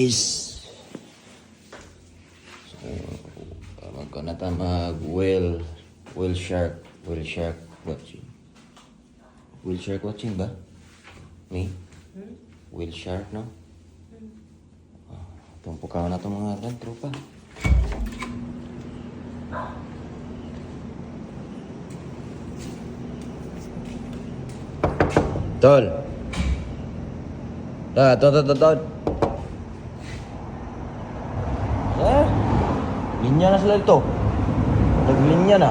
guys. So, magkana ta mag whale shark watching. Whale shark watching ba? Me? Whale shark, no? Itong pukaw na itong mga kan, tropa. Tol! Tol! Linya na sila ito. Naglinya na.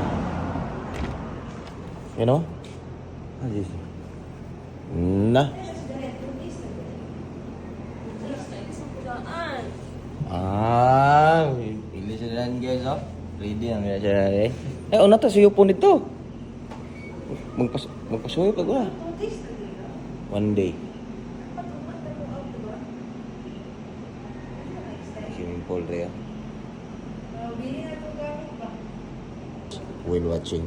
You know? Na. Ili sila lang guys, oh. Ready na nga siya eh. Una ta suyo po nito. Magpasuyo ka ba? One day. Swimming pool rin. Whale watching.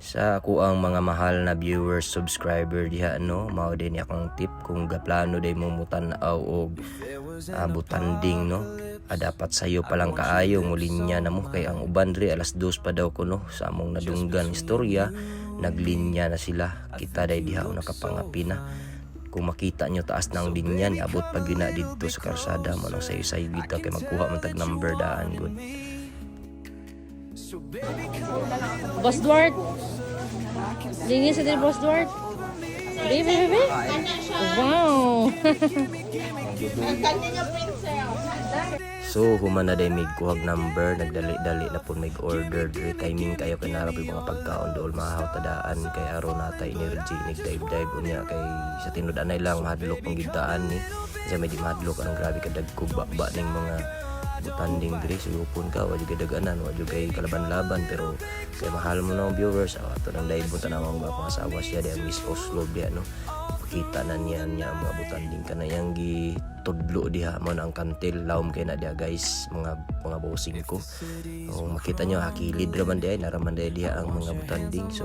Sa ako ang mga mahal na viewers, subscriber diha no, mao din akong tip kung gaplano day mo mutan-aw og butanding no. Dapat sayo pa lang kaayo mulinya na mo kay ang uban diri alas 2 pa daw ko no sa among nadunggan istorya, naglinya na sila. Kita day diha nakapangapi na. Kung makita nyo taas ng linya ni abot pag yun na dito sa karsada mo nang sayo-sayo dito kay magkuha man tag number daan good. Boss Duarte. Lingin sa din Boss Duarte. Baby. Wow. So human na day mig kuhag number, nagdali-dali na po mig order diri timing kayo kay narap mga pagkaon dool mahaw tadaan kay aron natay energy nig dive unya kay sa tinud-anay lang mahadlok pang gidtaan ni sa medyo mahadlok ang grabe kadagko ba ning mga butanding diri sugupon ka wa jud daganan wa jud kay kalaban-laban pero kay mahal mo na viewers ato nang live punta na mga pangasawa siya di Miss Oslo diha no kita na niya ang mga butanding kanayang gi tudlo diha mo na ang kantil lawom kay na diha guys mga bossing ko makita nyo hakilid raman diha naraman diha ang mga butanding so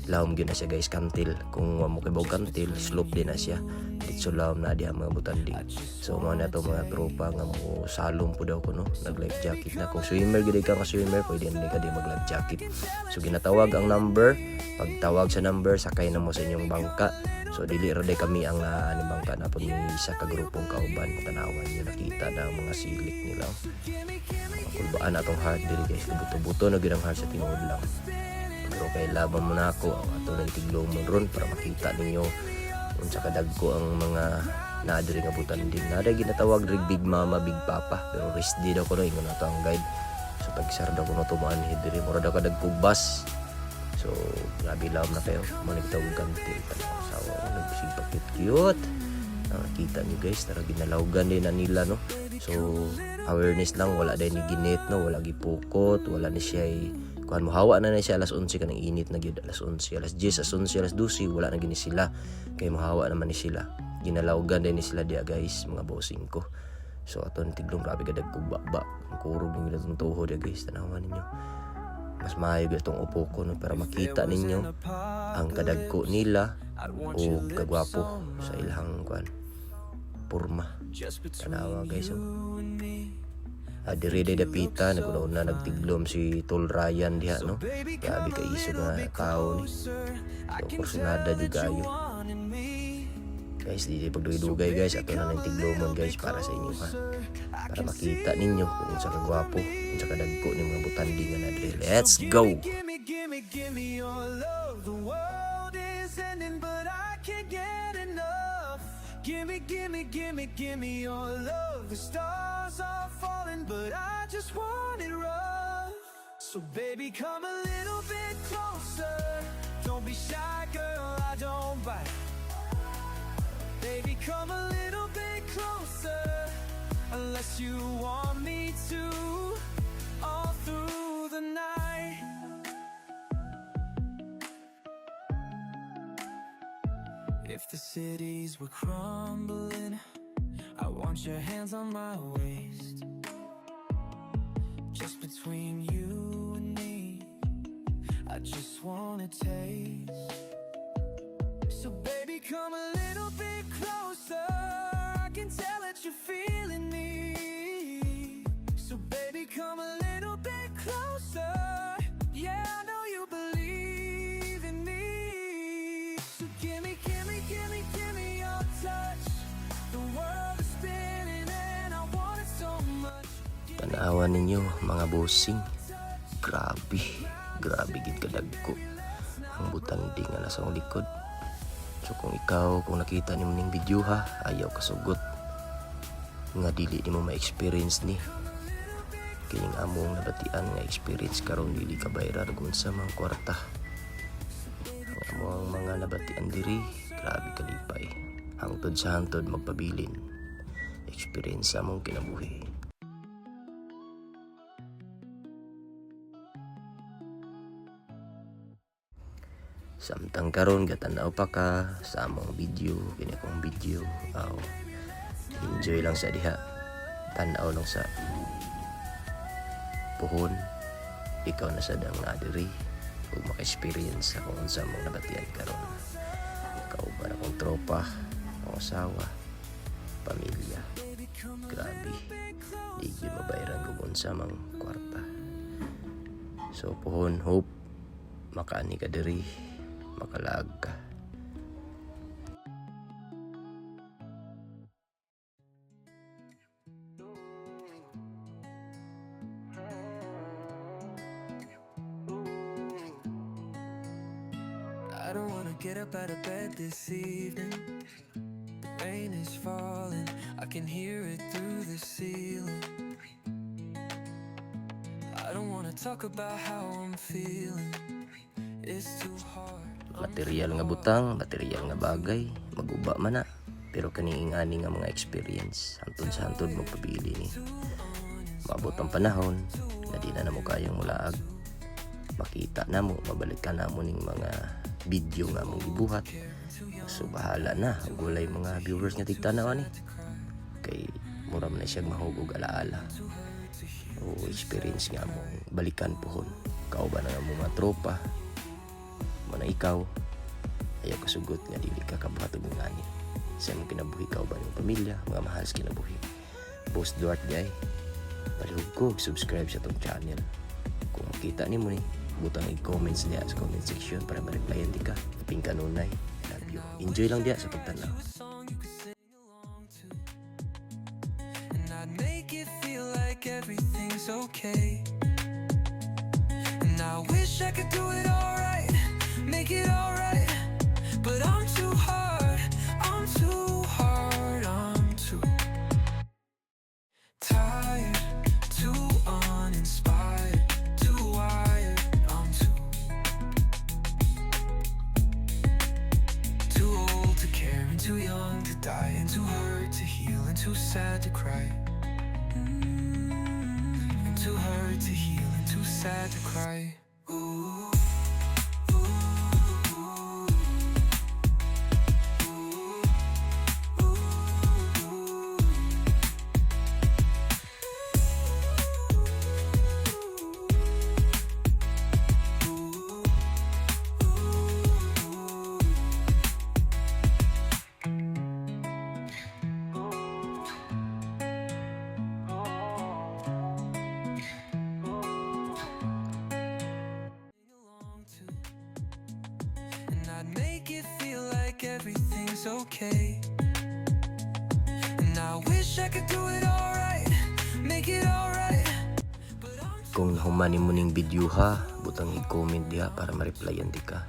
lawom gyud na siya guys kantil kung mo kay bawg kantil slope din na siya dito lawom na diha mga butanding so mo na to mga tropa nga mo salom po daw ko no nag life jacket na kung swimmer gid ka nga swimmer pwede na ka di mag life jacket so ginatawag ang number pagtawag sa number sakay na mo sa inyong bangka so dili ra day kami ang bangka na pud isa ka grupong kauban tanawan niyo nakita na ang mga silik nila kulbaan atong hard diri guys buto-buto na gid ang hard sa tinuod lang pero kay laban mo na ako ato nang tiglomon ron para makita ninyo unsa kadagko ang mga naadiri nga butanding nada ginatawag rig big mama big papa pero rest di daw ko no ingon ato ang guide so tagsar daw ko no tumaan diri mura daw kadagko bus so grabe lawom na kayo mo nagtawag kantil tanaw sawa nagsipak cute nakita niyo guys tara ginalawgan din na nila no so awareness lang wala din ni ginit no wala gipukot wala ni siya kuan mo hawa na siya alas 11 kanang init na gyud alas 11 alas 10 alas 12 wala na gini sila kay mahawa naman ni sila ginalawgan din ni sila dia guys mga bossing ko so aton tiglong grabe gadag kubaba ang kurog ng ilang tuhod dia guys tanawan ninyo mas maayo gyud tong upo ko no para makita ninyo ang kadagko nila o kagwapo sa ilang kuan porma tanawa guys diri day dapita naguna nagtiglom si Tol Ryan diha no grabe ka iso nga tao ni so kursunada jud kayo guys di pagdugay-dugay guys ato na nang tiglomon guys para sa inyo ha para makita ninyo kung unsa ka gwapo unsa ka dagko ni mga butanding nga diri let's go Give me your love. The stars are falling, but I just want it rough. So baby, come a little bit closer. Don't be shy, girl, I don't bite. Baby, come a little bit closer. Unless you want me to. All through the night. If the cities were crumbling, I want your hands on my waist. Just between you and me, I just wanna taste. So baby, come a little bit closer. I can tell that you're feeling me. So baby, come a little bit closer. Yeah, I know you believe in me. So give me your touch. The world is spinning and I want it so much. Tanawan ninyo mga bossing. Grabe gid kadagko ang butandi nga nasa akong likod. So kung nakita nimo ning video ha, ayaw kasugot nga dili nimo ma-experience ni kining among nabatian nga experience karon dili ka bayrar kung sa mga kwarta. Ang among mga nabatian diri, grabe kalipay. Hangtod sa hangtod magpabilin. Experience sa among kinabuhi. Samtang karon gatanaw pa ka sa among video, kini akong video. Enjoy lang sa diha. Tanaw lang sa puhon. Ikaw na sa dang nadiri ug maka-experience sa kung unsa mong nabatian karon. Ikaw ba na kong tropa, ang asawa, pamilya. Grabe. Di gyud mabayaran kung unsa mang kwarta. So puhon, hope makaani ka diri, makalag ka. I don't wanna get up out of bed this evening. The rain is falling, I can hear it through the ceiling. I don't wanna talk about how I'm feeling. It's too hard. Material nga butang, material nga bagay, maguba man na. Pero kaniing-ani nga mga experience, hantod sa hantod magpabili ni. Maabot ang panahon, na di na mo kayang mulaag. Makita na mo, mabalikan na mo ning mga video nga mong gibuhat. So bahala na, gulay mga viewers nga tigtanaw ni. Kay mura man na siya mahugog alaala. O experience nga mo, balikan pohon. Kauban na nga mga tropa. Mana ikaw, ayaw kasugot nga dili ka kabuhat og ngani. Sa imong kinabuhi ka ba ng pamilya, mga mahal sa kinabuhi. Boss Duarte ay palihog ko, subscribe sa tong channel. Kung makita nimo ni, butang i-comments niya sa comment section para ma-replyan di ka. Kaping kanunay, love you. Enjoy lang diya sa pagtanaw. Song you could sing along to, and I'd make it feel like everything's okay. And I wish I could do it alright, make it alright, but I'm too hard, I'm too tired, too uninspired, too wired, I'm too old to care and too young to die and too hurt to heal and too sad to cry. And too hurt to heal and too sad to cry. Ooh. I'd make it feel like everything's okay. And I wish I could do it alright, make it alright, but I'm Kung nahumanin mo ning video ha, butang i-comment diha para ma-replyan di ka.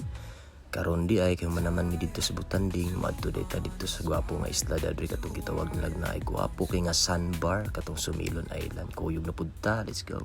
Karon di ay kayo manaman mi dito sa Butanding, madto data dito sa gwapo nga isla dadri katong gitawag nilag na ay gwapo kay nga sandbar katong Sumilon Island. Kuyog na pudta, let's go.